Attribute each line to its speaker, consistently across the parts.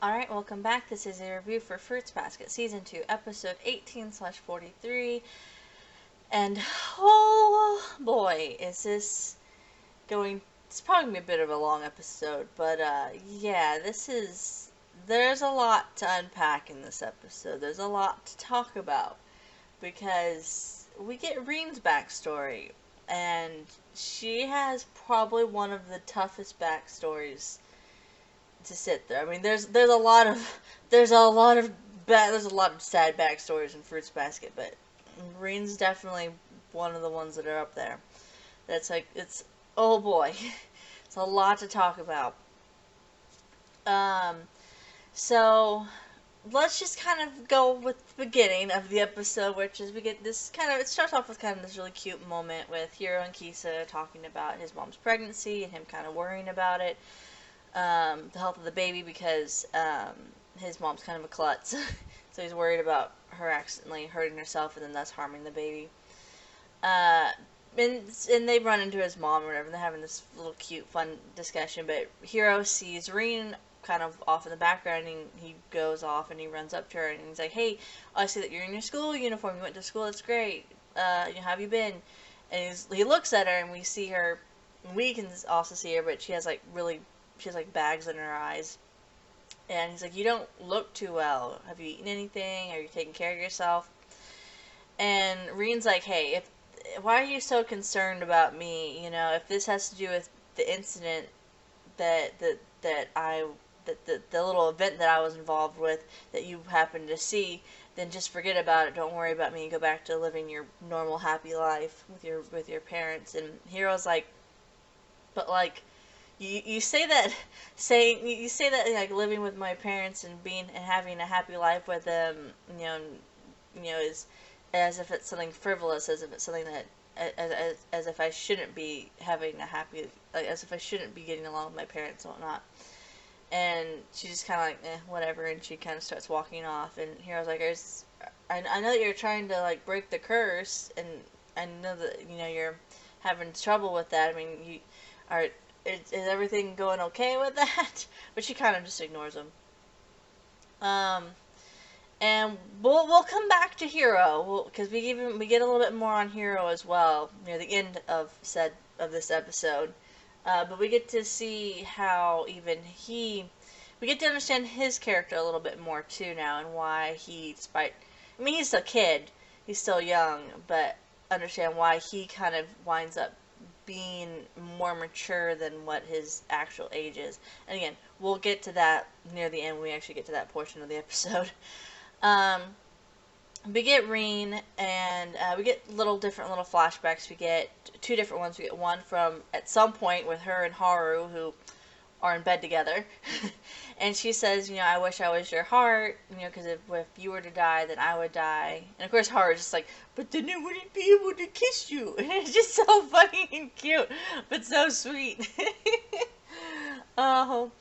Speaker 1: Alright, welcome back. This is a review for Fruits Basket Season 2, Episode 18/43. And oh boy, is this going. It's probably going to be a bit of a long episode, but yeah, there's a lot to unpack in this episode. There's a lot to talk about because we get Reen's backstory, and she has probably one of the toughest backstories to sit there. I mean, there's a lot of there's a lot of sad backstories in Fruits Basket, but Reen's definitely one of the ones that are up there. That's like oh boy, it's a lot to talk about. Um, so let's just kind of go with the beginning of the episode, which is we get this kind of, it starts off with kind of this really cute moment with Hiro and Kisa talking about his mom's pregnancy and him kind of worrying about it. The health of the baby because his mom's kind of a klutz. So he's worried about her accidentally hurting herself and then thus harming the baby. Uh, and they run into his mom or whatever, and they're having this little cute, fun discussion, but Hiro sees Reen kind of off in the background, and he goes off and he runs up to her and he's like, "Hey, I see that you're in your school uniform. You went to school. That's great. How have you been?" And he looks at her, and we see her. We can also see her, but she has like bags in her eyes. And he's like, "You don't look too well. Have you eaten anything? Are you taking care of yourself?" And Reen's like, "Hey, if why are you so concerned about me? You know, if this has to do with the incident that that that I the little event that I was involved with that you happened to see, then just forget about it. Don't worry about me. Go back to living your normal happy life with your parents." And Hiro's like, "But like, you say that like living with my parents and being and having a happy life with them, is as if it's something frivolous, as if it's something that as if I shouldn't be having a happy, like as if I shouldn't be getting along with my parents and whatnot." And she just kind of like, whatever, and she kind of starts walking off. And Hero's like, I know that you're trying to like break the curse, and I know that you're having trouble with that. I mean, you are. Is everything going okay with that? But she kind of just ignores him. Um, and we'll come back to Hiro because we get a little bit more on Hiro as well near the end of this episode. But we get to see how we get to understand his character a little bit more too now, and why despite, I mean, he's a kid, he's still young, but understand why he kind of winds up being more mature than what his actual age is. And again, we'll get to that near the end when we actually get to that portion of the episode. Um, we get Reen, and we get different little flashbacks. We get two different ones. We get one from at some point with her and Haru, who are in bed together. And she says, "I wish I was your heart, because if you were to die, then I would die." And of course, Haru's just like, "But then I wouldn't be able to kiss you." And it's just so funny and cute, but so sweet. Oh,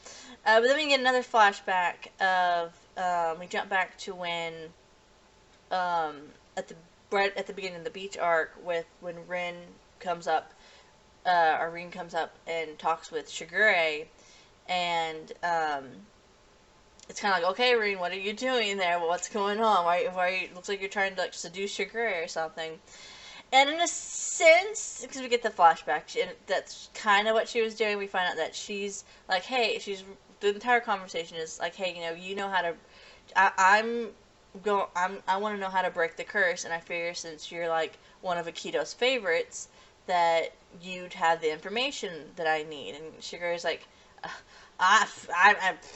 Speaker 1: but then we get another flashback of we jump back to when um, at the at the beginning of the beach arc with when Rin comes up, or Rin comes up and talks with Shigure, and it's kind of like, "Okay, Rin, what are you doing there? What's going on? Why looks like you're trying to like seduce Shigure or something." And in a sense, because we get the flashback, and that's kind of what she was doing. We find out that she's like, "Hey," the entire conversation is like, "Hey, you know how to. I'm I want to know how to break the curse, and I figure since you're like one of Akito's favorites, that you'd have the information that I need." And Shigure's like, I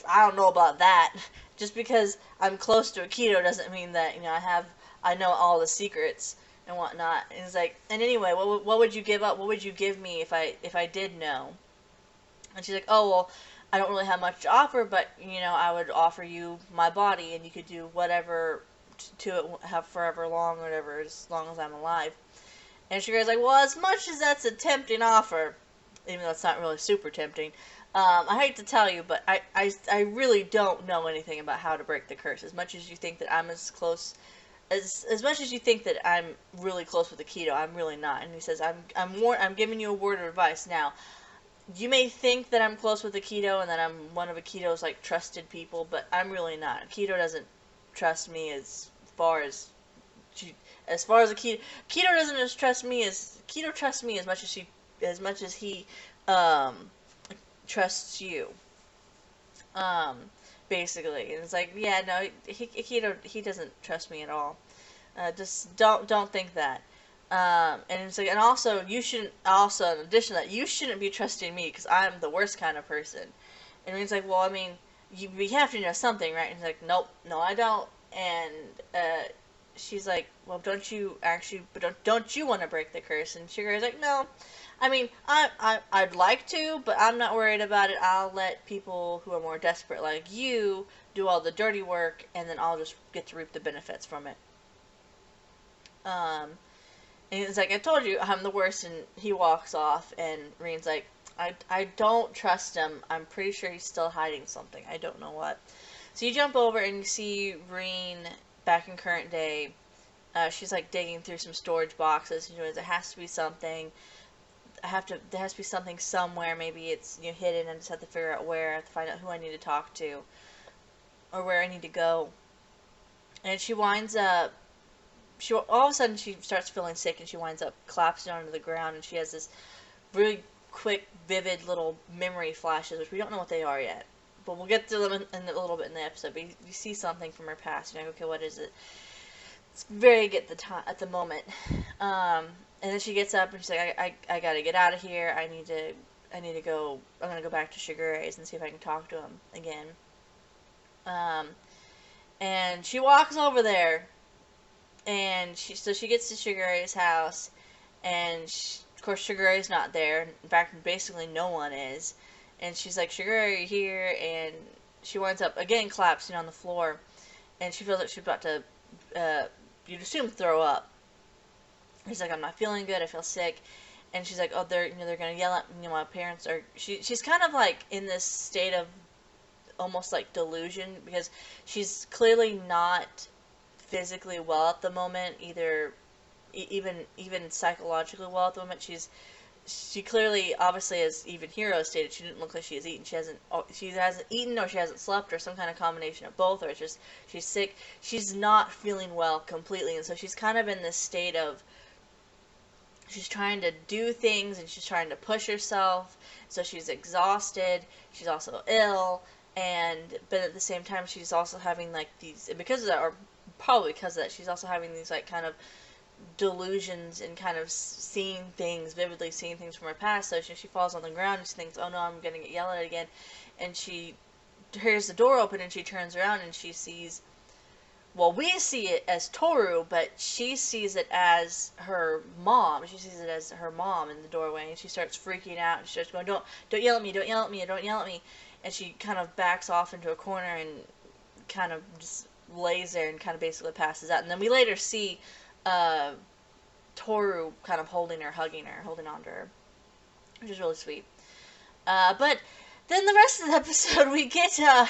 Speaker 1: don't know about that. Just because I'm close to Akito doesn't mean that I know all the secrets and whatnot." And he's like, "And anyway, what would you give up? What would you give me if I did know?" And she's like, "Oh well, I don't really have much to offer, but I would offer you my body, and you could do whatever to it, have forever long, or whatever, as long as I'm alive." And Shigure's like, "Well, as much as that's a tempting offer, even though it's not really super tempting, I hate to tell you, but I really don't know anything about how to break the curse. As much as you think that I'm as close, as much as you think that I'm really close with Akito, I'm really not." And he says, I'm giving you a word of advice now. you may think that I'm close with Akito and that I'm one of Akito's like trusted people, but I'm really not. Akito doesn't trust me far as she, as far as Akito doesn't just trust me as Akito trusts me as much as he um trusts you. Um, basically, and it's like, yeah, no, he doesn't trust me at all. Just don't think that. And it's like, and also you shouldn't. Also, in addition to that, you shouldn't be trusting me because I'm the worst kind of person. And he's like, well, I mean, we have to know something, right? And he's like, nope, no, I don't. And she's like, well, don't you want to break the curse? And Sugar's like, no. I mean, I'd like to, but I'm not worried about it. I'll let people who are more desperate like you do all the dirty work, and then I'll just get to reap the benefits from it. Um, and he's like, I told you I'm the worst, and he walks off, and Reen's like, I don't trust him. I'm pretty sure he's still hiding something. I don't know what. So you jump over and you see Reen back in current day. She's like digging through some storage boxes. You know, there has to be something. There has to be something somewhere. Maybe it's, you know, hidden. I just have to figure out where. I have to find out who I need to talk to, or where I need to go. And she winds up. All of a sudden she starts feeling sick, and she winds up collapsing onto the ground. And she has this really quick, vivid little memory flashes, which we don't know what they are yet. But we'll get to them in a little bit in the episode. But you see something from her past. You're like, okay, what is it? It's vague at the moment. And then she gets up and she's like, I gotta get out of here. I need to go. I'm gonna go back to Shigure's and see if I can talk to him again. Um, and she walks over there, and she gets to Shigure's house, and of course Shigure's not there. In fact, basically no one is. And she's like, Shigure, you here? And she winds up again collapsing on the floor, and she feels like she's about to, you'd assume, throw up. He's like, I'm not feeling good. I feel sick. And she's like, oh, they're gonna yell at me. My parents are. She's kind of like in this state of almost like delusion, because she's clearly not physically well at the moment, either even psychologically well at the moment. She clearly, obviously, as even Hiro stated, she didn't look like she has eaten. She hasn't eaten, or she hasn't slept, or some kind of combination of both, or it's just she's sick. She's not feeling well completely, and so she's kind of in this state of, she's trying to do things, and she's trying to push herself. So she's exhausted. She's also ill, but at the same time, she's also having like these, and because of that, or probably because of that, she's also having these like kind of delusions and kind of vividly seeing things from her past. So she falls on the ground and she thinks, oh no, I'm gonna get yelled at again. And she hears the door open, and she turns around and she sees, well, we see it as Toru, but she sees it as her mom. She sees it as her mom in the doorway, and she starts freaking out, and she starts going, don't yell at me, don't yell at me, don't yell at me. And she kind of backs off into a corner and kind of just lays there and kind of basically passes out. And then we later see Toru kind of holding on to her, which is really sweet. But then the rest of the episode, we get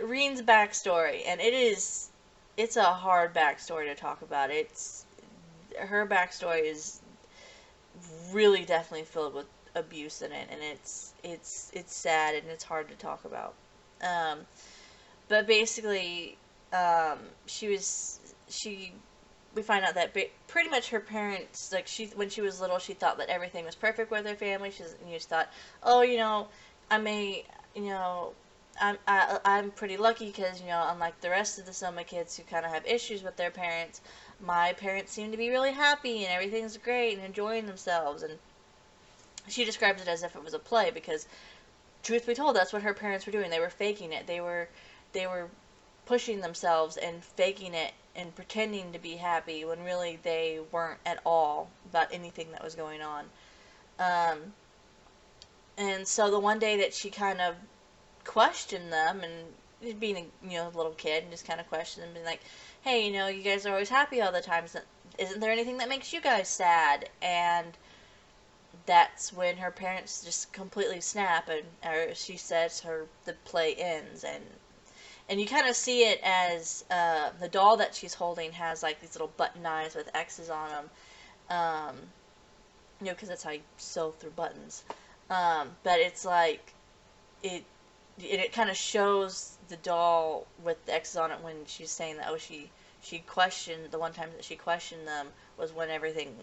Speaker 1: Reen's backstory, and it's a hard backstory to talk about. Her backstory is really definitely filled with abuse in it, and it's sad, and it's hard to talk about. But basically, we find out that pretty much her parents, like, when she was little, she thought that everything was perfect with her family. She just thought, oh, I'm pretty lucky because, unlike the rest of the Soma kids who kind of have issues with their parents, my parents seem to be really happy and everything's great and enjoying themselves. And she describes it as if it was a play, because truth be told, that's what her parents were doing. They were faking it. They were pushing themselves and faking it and pretending to be happy when really they weren't at all about anything that was going on. And so the one day that she kind of questioned them, and being a little kid, and just kind of questioned them, and like, hey, you guys are always happy all the time. Isn't there anything that makes you guys sad? And that's when her parents just completely snap, or she says the play ends. And you kind of see it as the doll that she's holding has like these little button eyes with X's on them, because that's how you sew through buttons. But it's like it it kind of shows the doll with the X's on it when she's saying that, oh, she questioned, the one time that she questioned them was when everything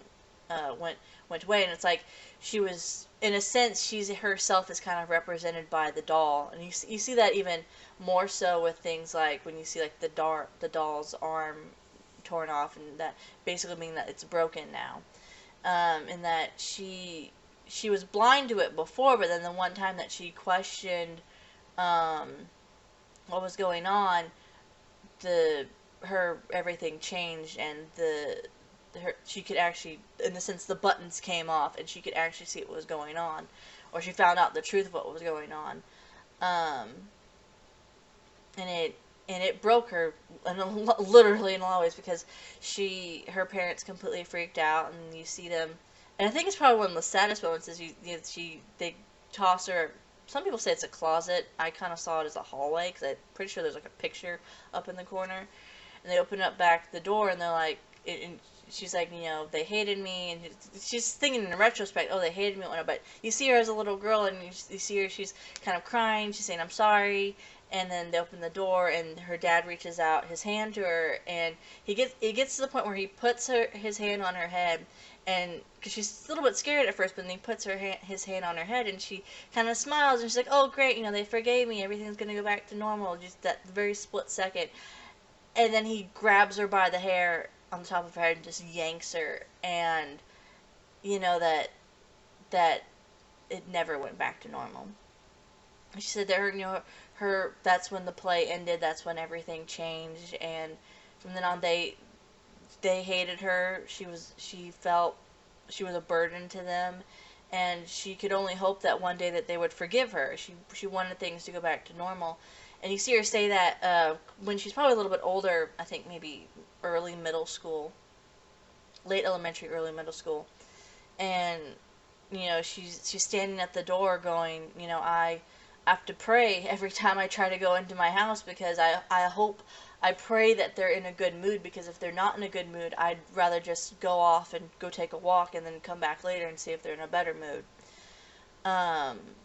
Speaker 1: went away. And it's like she was, in a sense, she's herself is kind of represented by the doll. And you see that even more so with things like when you see like the doll's arm torn off, and that basically meaning that it's broken now. And that she was blind to it before, but then the one time that she questioned um, what was going on, the her everything changed, and she could actually, in the sense, the buttons came off, and she could actually see what was going on, or she found out the truth of what was going on, um, and it broke her, and literally in a lot of ways, because her parents completely freaked out, and you see them, and I think it's probably one of the saddest moments is they toss her. Some people say it's a closet. I kind of saw it as a hallway because I'm pretty sure there's like a picture up in the corner, and they open up back the door, and they're like, and she's like, they hated me, and she's thinking in retrospect, oh, they hated me, but you see her as a little girl, and you see her, she's kind of crying, she's saying, I'm sorry, and then they open the door, and her dad reaches out his hand to her, and it gets to the point where he puts his hand on her head, and because she's a little bit scared at first, but then he puts his hand on her head, and she kind of smiles, and she's like, oh, great, they forgave me, everything's going to go back to normal, just that very split second. And then he grabs her by the hair on the top of her head and just yanks her, and that it never went back to normal. She said that her that's when the play ended, that's when everything changed, and from then on they hated her. She felt she was a burden to them, and she could only hope that one day that they would forgive her. She wanted things to go back to normal. And you see her say that when she's probably a little bit older, I think maybe early middle school, late elementary, early middle school, and she's standing at the door going, I have to pray every time I try to go into my house, because I pray that they're in a good mood, because if they're not in a good mood, I'd rather just go off and go take a walk and then come back later and see if they're in a better mood.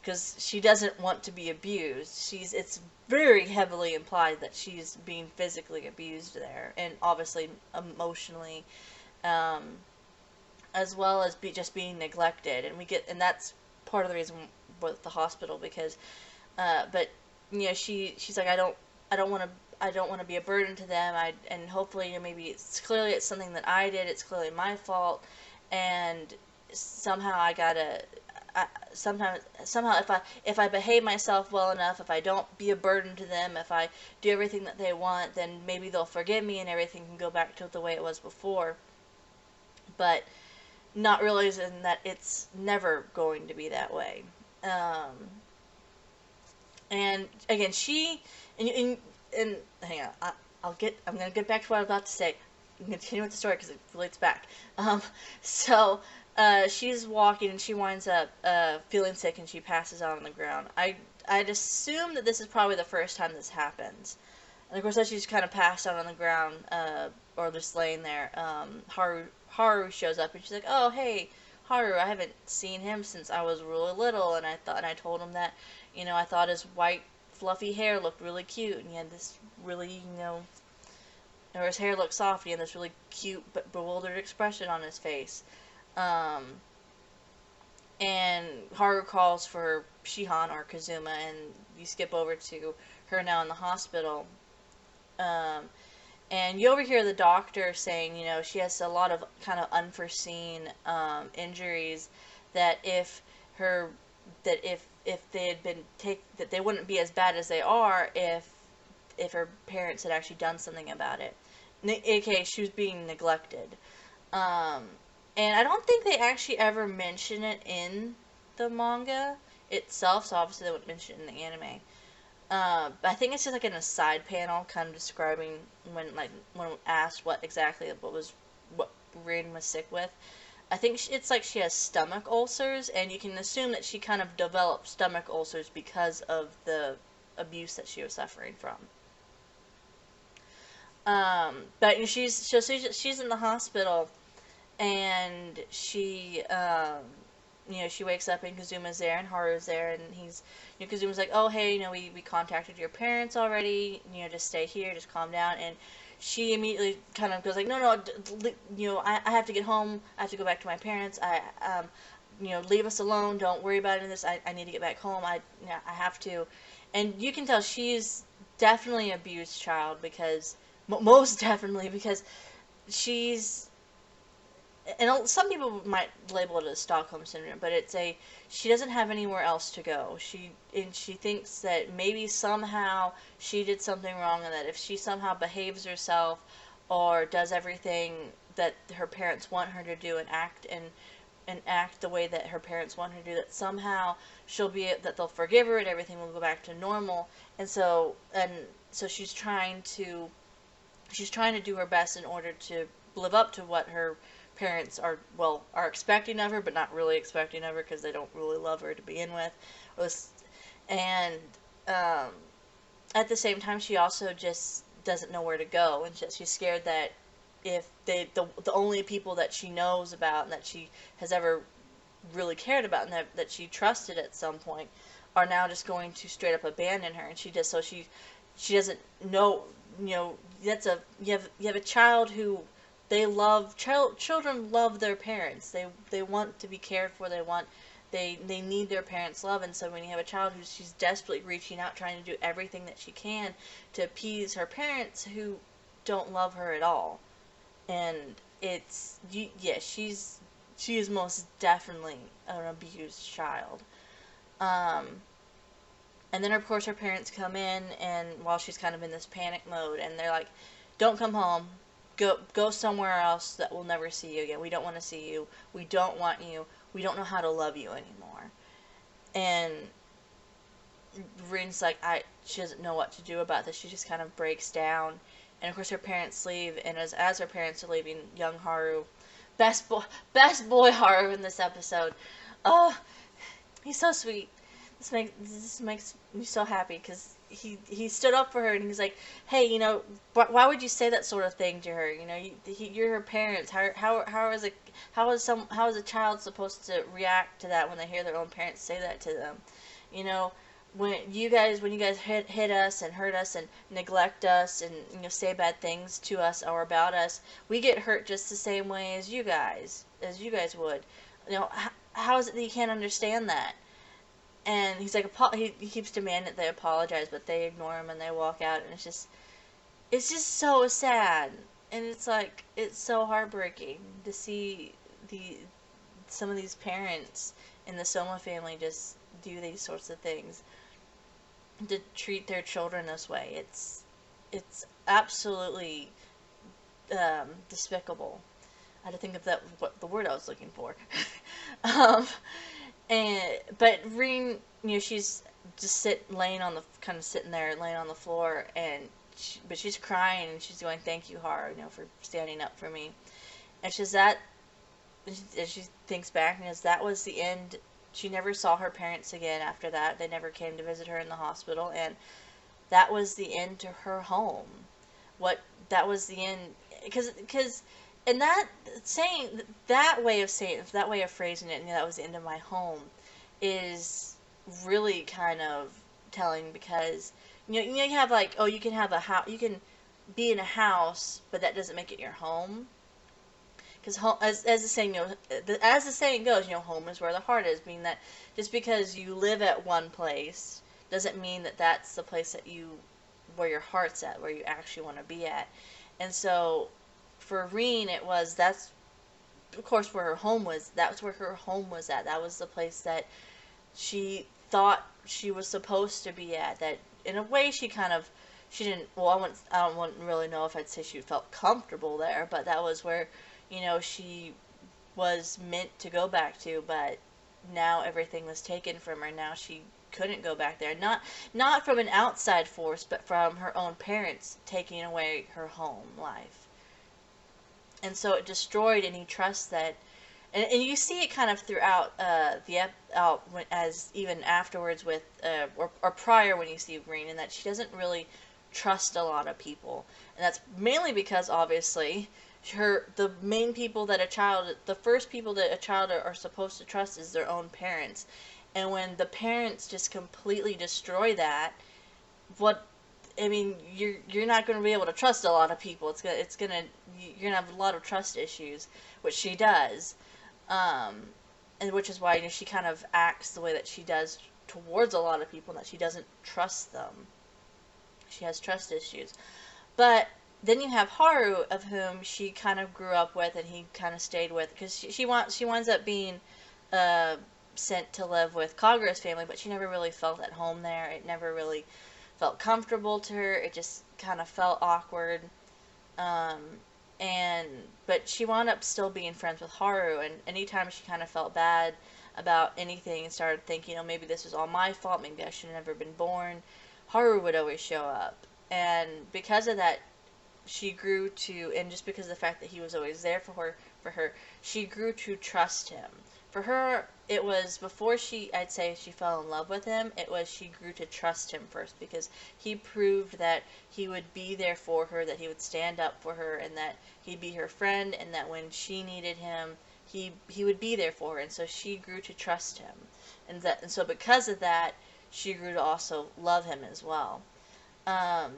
Speaker 1: Because she doesn't want to be abused. It's very heavily implied that she's being physically abused there, and obviously emotionally, um, as well as just being neglected. And that's part of the reason with the hospital, because, but she's like, I don't want to be a burden to them. And hopefully, maybe it's something that I did. It's clearly my fault, and somehow I gotta. Somehow, if I behave myself well enough, if I don't be a burden to them, if I do everything that they want, then maybe they'll forgive me and everything can go back to the way it was before. But not realizing that it's never going to be that way. And again, and hang on, I'm gonna get back to what I was about to say. I'm gonna continue with the story because it relates back. So she's walking and she winds up feeling sick, and she passes out on the ground. I'd assume that this is probably the first time this happens. And of course, as she's kind of passed out on the ground, or just laying there, Haru shows up, and she's like, "Oh, hey, Haru, I haven't seen him since I was really little," and I told him that, I thought his white fluffy hair looked really cute, and he had this really, or his hair looked soft, and he had this really cute but bewildered expression on his face. And Haru calls for Shihan or Kazuma, and you skip over to her now in the hospital. And you overhear the doctor saying, she has a lot of kind of unforeseen injuries, that if they had been that they wouldn't be as bad as they are if her parents had actually done something about it. AKA, she was being neglected. And I don't think they actually ever mention it in the manga itself, so obviously they wouldn't mention it in the anime. But I think it's just like in a side panel, kind of describing when asked what Rin was sick with. I think it's like she has stomach ulcers, and you can assume that she kind of developed stomach ulcers because of the abuse that she was suffering from. But she's in the hospital, and she she wakes up and Kazuma's there and Haru's there, and Kazuma's like, oh, hey, we contacted your parents already, just stay here, just calm down, and she immediately kind of goes like, no, I have to get home, I have to go back to my parents, leave us alone, don't worry about any of this, I need to get back home, I have to, and you can tell she's definitely an abused child, because, most definitely, because she's, and some people might label it as Stockholm syndrome, but she doesn't have anywhere else to go. She thinks that maybe somehow she did something wrong, and that if she somehow behaves herself or does everything that her parents want her to do, and act the way that her parents want her to do, that somehow that they'll forgive her and everything will go back to normal. And so she's trying to do her best in order to live up to what her parents are expecting of her, but not really expecting of her, because they don't really love her to begin with. And at the same time, she also just doesn't know where to go, and she's scared that if the only people that she knows about and that she has ever really cared about, and that she trusted at some point, are now just going to straight up abandon her, and she doesn't know. You have a child who children love their parents. They want to be cared for. They need their parents' love. And so when you have a child she's desperately reaching out, trying to do everything that she can to appease her parents, who don't love her at all. And she is most definitely an abused child. And then, of course, her parents come in, and while she's kind of in this panic mode, and they're like, don't come home. Go somewhere else that we'll never see you again. We don't want to see you. We don't want you. We don't know how to love you anymore. And Rin's like, she doesn't know what to do about this. She just kind of breaks down. And, of course, her parents leave, and as her parents are leaving, young Haru, best boy Haru in this episode. Oh, he's so sweet. This makes me so happy, because he stood up for her, and he's like, hey, why would you say that sort of thing to her? You're her parents. How is a child supposed to react to that when they hear their own parents say that to them? When you guys hit us and hurt us and neglect us and say bad things to us or about us, we get hurt just the same way as you guys would. How is it that you can't understand that? And he's like, he keeps demanding that they apologize, but they ignore him and they walk out, and it's just so sad, and it's so heartbreaking to see some of these parents in the Soma family just do these sorts of things, to treat their children this way. It's absolutely despicable. I had to think of what the word I was looking for. But Rin, she's just laying on the floor, but she's crying, and she's going, thank you, Haru, for standing up for me. And she thinks back, and that was the end. She never saw her parents again after that. They never came to visit her in the hospital, and that was the end to her home. That was the end, because and that way of phrasing it, that was the end of my home, is really kind of telling, because you have you can have a house, you can be in a house, but that doesn't make it your home. Because as the saying goes, home is where the heart is. Meaning that just because you live at one place doesn't mean that that's the place where your heart's at, where you actually want to be at. And so for Rin, that's of course where her home was. That's where her home was at. That was the place that she thought she was supposed to be at. That in a way she didn't. Well, I wouldn't really know if I'd say she felt comfortable there, but that was where she was meant to go back to. But now everything was taken from her. Now she couldn't go back there. Not from an outside force, but from her own parents taking away her home life. And so it destroyed any trust that, and you see it kind of throughout as even afterwards with or prior when you see Rin, and that she doesn't really trust a lot of people, and that's mainly because obviously the main people that the first people that a child are supposed to trust is their own parents. And when the parents just completely destroy that, what I mean, you're not going to be able to trust a lot of people. You're gonna have a lot of trust issues, which she does, um, and which is why, you know, she kind of acts the way that she does towards a lot of people, that she doesn't trust them. She has trust issues. But then you have Haru, of whom she kind of grew up with, and he kind of stayed with, because she winds up being uh, sent to live with Kagura's family, but she never really felt at home there. It never really felt comfortable to her. It just kind of felt awkward. Um, and but she wound up still being friends with Haru, and anytime she kind of felt bad about anything and started thinking, oh, maybe this was all my fault, maybe I should have never been born, Haru would always show up. And because of that, she grew to, and just because of the fact that he was always there for her, she grew to trust him. For her, it was before I'd say she fell in love with him, it was she grew to trust him first, because he proved that he would be there for her, that he would stand up for her, and that he'd be her friend, and that when she needed him, he would be there for her. And so she grew to trust him. And so because of that, she grew to also love him as well. Um,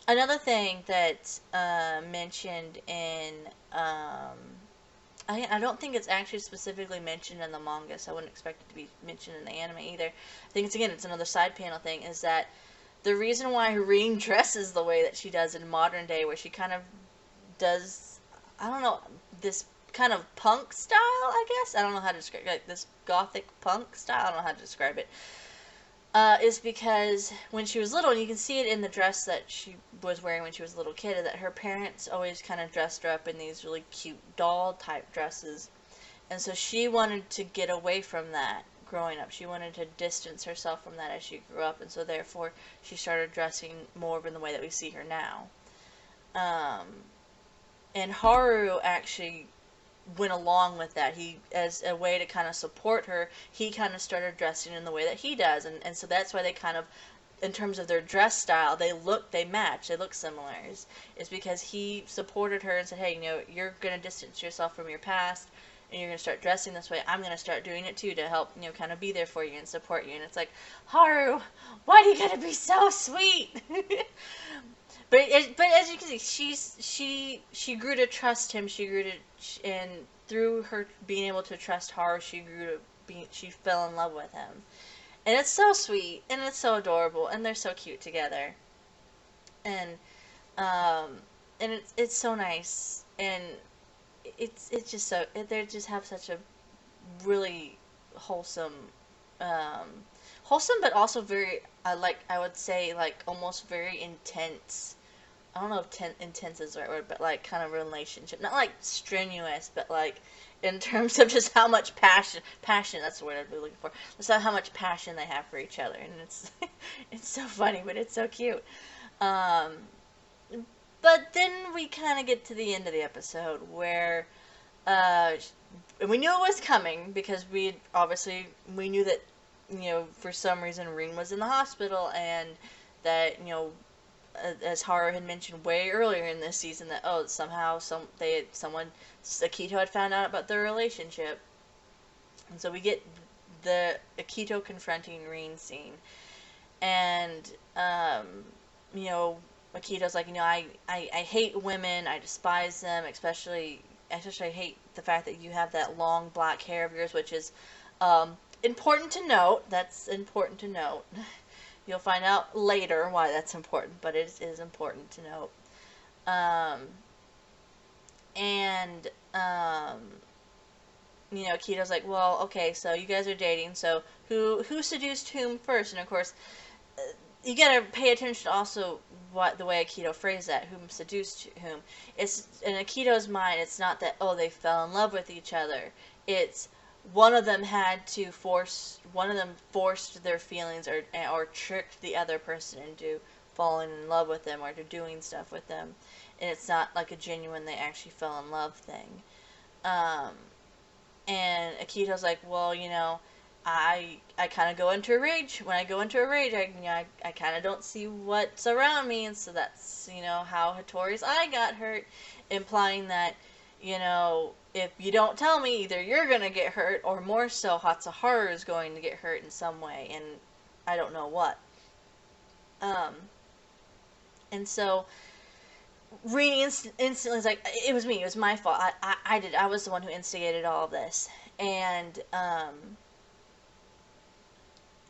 Speaker 1: Another thing that mentioned in I don't think it's actually specifically mentioned in the manga, so I wouldn't expect it to be mentioned in the anime either. I think it's another side panel thing, is that the reason why Rin dresses the way that she does in modern day, where she kind of does, I don't know, this kind of punk style, I guess. I don't know how to describe it, like this gothic punk style. I don't know how to describe it. Is because when she was little, and you can see it in the dress that she was wearing when she was a little kid, that her parents always kind of dressed her up in these really cute doll type dresses. And so she wanted to get away from that growing up. She wanted to distance herself from that as she grew up, and so therefore she started dressing more in the way that we see her now. Um, and Haru actually went along with that. He, as a way to kind of support her, he kind of started dressing in the way that he does, and so that's why they kind of, in terms of their dress style, they match, they look similar. Is because he supported her and said, hey, you know, you're gonna distance yourself from your past, and you're gonna start dressing this way. I'm gonna start doing it too, to help, you know, kind of be there for you and support you. And it's like, Haru, why do you gotta be so sweet? But as you can see, she grew to trust him. She grew to, and through her being able to trust Haru, she fell in love with him. And it's so sweet, and it's so adorable, and they're so cute together. And um it's so nice, and it's just so, they just have such a really wholesome, um wholesome, but also very, I would say, like, almost very intense. I don't know if intense is the right word, but like kind of relationship. Not like strenuous, but like in terms of just how much passion, that's the word I'd be looking for. That's how much passion they have for each other. And it's, it's so funny, but it's so cute. Um, but then we kind of get to the end of the episode where, uh, we knew it was coming, because we knew that, you know, for some reason Rin was in the hospital, and that, you know, as Haru had mentioned way earlier in this season, that, oh, somehow Akito had found out about their relationship. And so we get the Akito confronting Rin scene. And you know, Akito's like, you know, I hate women, I despise them, especially I hate the fact that you have that long black hair of yours, which is important to note. That's important to note. You'll find out later why that's important, but it is important to note. Um, and, you know, Kito's like, well, okay, so you guys are dating, so who seduced whom first? And of course, you gotta pay attention to also what the way Akito phrased that, whom seduced whom. It's, in Akito's mind, it's not that, oh, they fell in love with each other. It's one of them forced their feelings, or tricked the other person into falling in love with them, or to doing stuff with them. And it's not like a genuine they actually fell in love thing. Um, and Akito's like, well, you know, I kind of go into a rage. When I go into a rage, I kind of don't see what's around me, and so that's, how Hattori's eye got hurt, implying that, if you don't tell me, either you're gonna get hurt, or more so, Hatsuharu is going to get hurt in some way, and I don't know what. Um, and so Rini instantly is like, it was me, it was my fault. I was the one who instigated all of this, and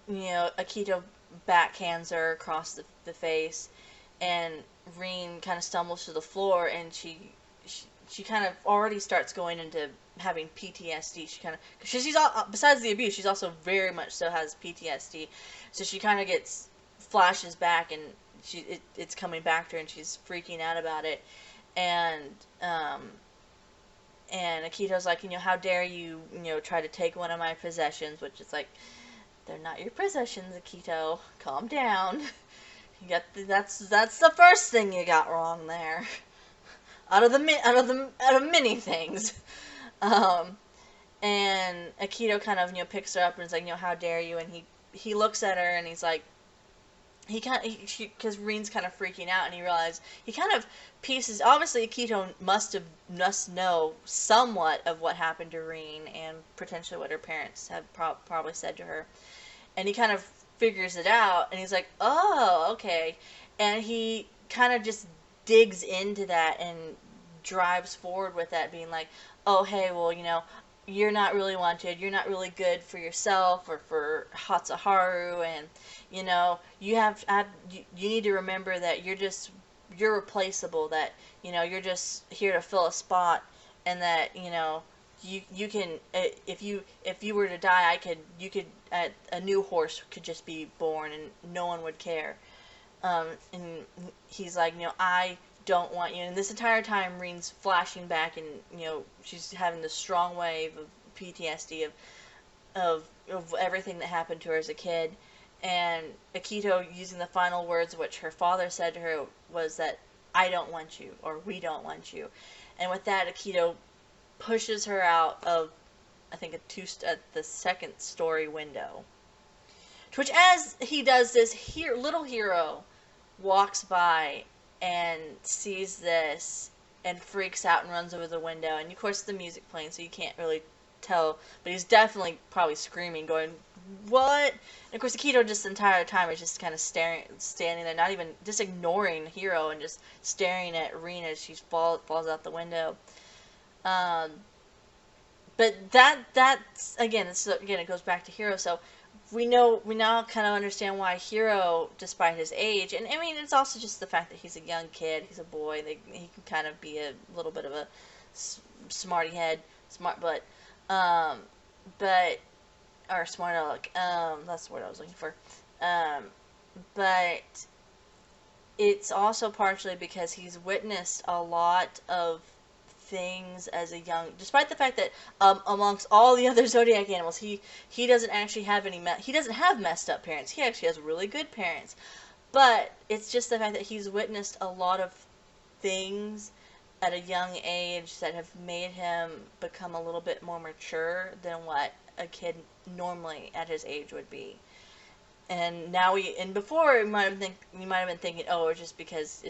Speaker 1: Akito backhands her across the face, and Reen kind of stumbles to the floor, and she kind of already starts going into having PTSD. She kind of, because she's all, besides the abuse, she's also very much so has PTSD. So she kind of gets flashes back, and it's coming back to her, and she's freaking out about it. And and Akito's like, how dare you, try to take one of my possessions, which is like, they're not your possessions, Akito. Calm down. That's the first thing you got wrong there. Out of many things. Um, and Akito kind of picks her up and is like, how dare you? And he looks at her and he's like, because Reen's kind of freaking out, and he kind of pieces. Obviously, Akito must know somewhat of what happened to Reen and potentially what her parents have probably said to her. And he kind of figures it out, and he's like, oh, okay. And he kind of just digs into that and drives forward with that, being like, oh, hey, well, you're not really wanted, you're not really good for yourself or for Hatsuharu, and, you need to remember that you're replaceable, that, you're just here to fill a spot, and that, you can, if you were to die, a new horse could just be born and no one would care. And he's like, I don't want you. And this entire time, Reen's flashing back, and she's having this strong wave of PTSD of everything that happened to her as a kid. And Akito, using the final words which her father said to her, was that, I don't want you, or we don't want you. And with that, Akito pushes her out of, I think, the second story window. To which, as he does this, little hero walks by and sees this and freaks out and runs over the window. And of course, the music playing, so you can't really tell, but he's definitely probably screaming, going, "What?" And of course, Akito just the entire time is just kind of standing there, not even just ignoring Hiro, and just staring at Reen as she falls out the window. But that's again, it goes back to Hiro. So we now kind of understand why Hiro, despite his age, and I mean, it's also just the fact that he's a young kid, he's a boy, he can kind of be a little bit of a smarty head, or smart aleck, that's the word I was looking for, but it's also partially because he's witnessed a lot of things as a young, despite the fact that amongst all the other zodiac animals, he doesn't actually have he doesn't have messed up parents. He actually has really good parents. But it's just the fact that he's witnessed a lot of things at a young age that have made him become a little bit more mature than what a kid normally at his age would be. And now before you might have been thinking, oh, it's just because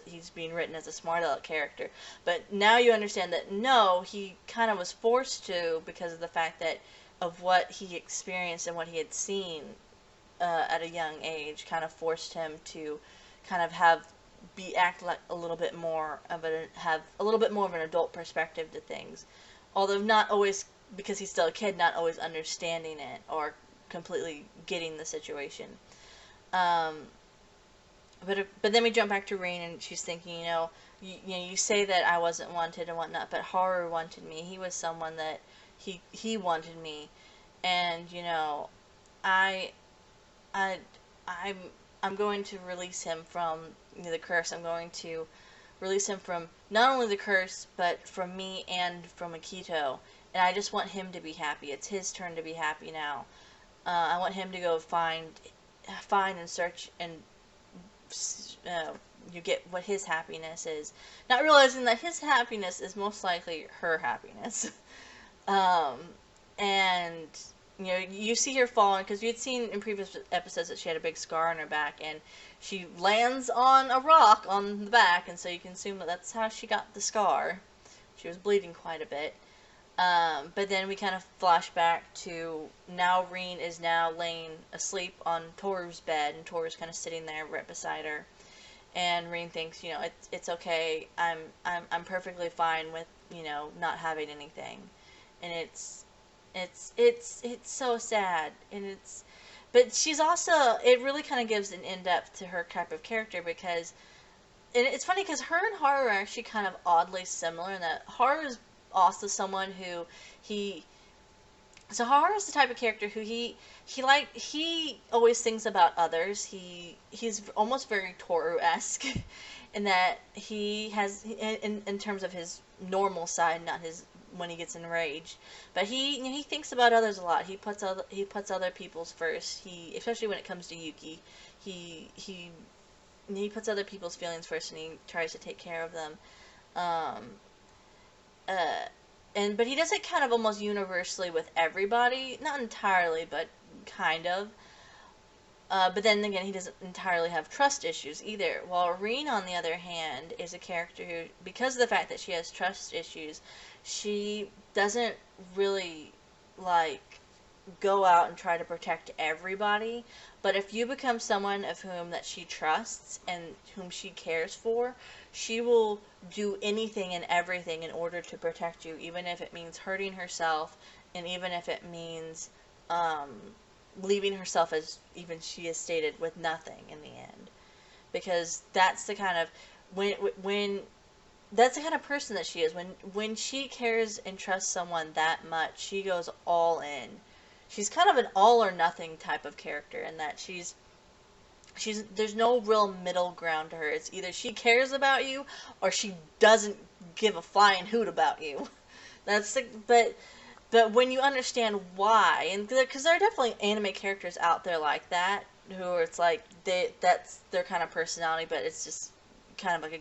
Speaker 1: he's being written as a smart aleck character. But now you understand that no, he kind of was forced to, because of the fact that of what he experienced and what he had seen at a young age, kind of forced him to kind of act like a little bit more of an adult perspective to things. Although not always, because he's still a kid, not always understanding it or completely getting the situation. But then we jump back to Rain, and she's thinking, you say that I wasn't wanted and whatnot, but Haru wanted me. He was someone that he wanted me, and I'm going to release him from the curse. I'm going to release him from not only the curse, but from me and from Akito. And I just want him to be happy. It's his turn to be happy now. I want him to go find and search and you get what his happiness is. Not realizing that his happiness is most likely her happiness. And you know, you see her falling because you had seen in previous episodes that she had a big scar on her back, and she lands on a rock on the back, and so you can assume that that's how she got the scar. She was bleeding quite a bit. But then we kind of flash back to now Reen is now laying asleep on Toru's bed, and Toru's kind of sitting there right beside her. And Reen thinks, you know, it's okay. I'm perfectly fine with, you know, not having anything. And it's so sad, and but she's also, it really kind of gives an in-depth to her type of character, because, and it's funny because her and Haru are actually kind of oddly similar in that Haru is also someone who he so Haru is the type of character who he always thinks about others. He's almost very Toru-esque in that he has, in terms of his normal side, not his when he gets enraged. But he thinks about others a lot. He puts other people's first. He, especially when it comes to Yuki, he puts other people's feelings first, and he tries to take care of them. Um, uh, but he does it kind of almost universally with everybody, not entirely, but kind of. But then again, he doesn't entirely have trust issues either. While Reen, on the other hand, is a character who, because of the fact that she has trust issues, she doesn't really, like, go out and try to protect everybody. But if you become someone of whom that she trusts and whom she cares for, she will do anything and everything in order to protect you, even if it means hurting herself, and even if it means um, leaving herself, as even she has stated, with nothing in the end. Because that's the kind of, when that's the kind of person that she is. When she cares and trusts someone that much, she goes all in. She's kind of an all or nothing type of character, in that she's there's no real middle ground to her. It's either she cares about you or she doesn't give a flying hoot about you. That's the, but when you understand why, and because there are definitely anime characters out there like that, who it's like that's their kind of personality, but it's just kind of like a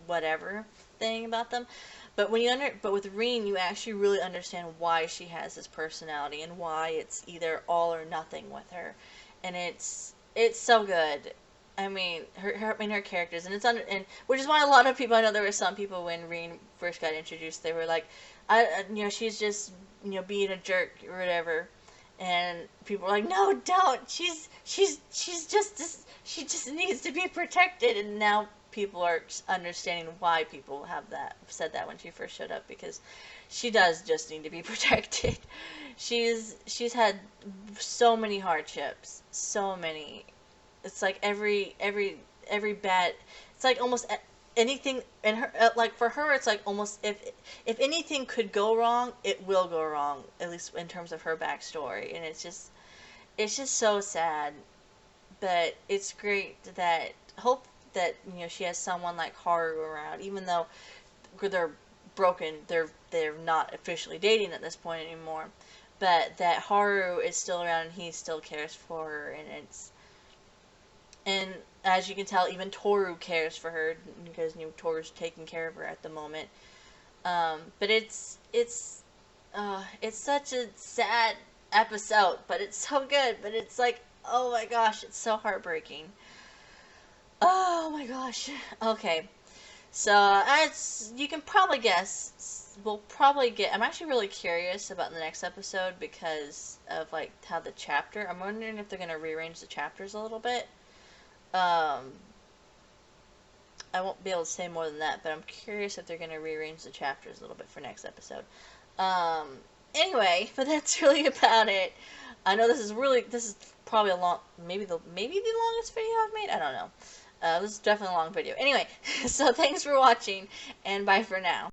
Speaker 1: whatever thing about them. But but with Reen, you actually really understand why she has this personality, and why it's either all or nothing with her, and it's so good. I mean, her characters, and and which is why a lot of people, I know there were some people when Reen first got introduced, they were like, you know, she's just, you know, being a jerk or whatever, and people were like, no, don't. She's just this. She just needs to be protected, and now people are understanding why people have said that when she first showed up, because she does just need to be protected. She's had so many hardships, so many. It's like every bad. It's like almost anything in her. Like for her, it's like almost if anything could go wrong, it will go wrong. At least in terms of her backstory, and it's just so sad. But it's great that hope that, you know, she has someone like Haru around, even though they're broken, they're not officially dating at this point anymore, but that Haru is still around and he still cares for her, and as you can tell, even Toru cares for her, because, you know, Toru's taking care of her at the moment. But it's such a sad episode, but it's so good. But it's like, oh my gosh, it's so heartbreaking. Oh my gosh. Okay. So, as you can probably guess, we'll probably get. I'm actually really curious about the next episode because of, like, how the chapter. I'm wondering if they're going to rearrange the chapters a little bit. I won't be able to say more than that, but I'm curious if they're going to rearrange the chapters a little bit for next episode. Anyway, but that's really about it. I know this is probably maybe the longest video I've made. I don't know. This is definitely a long video. Anyway, so thanks for watching, and bye for now.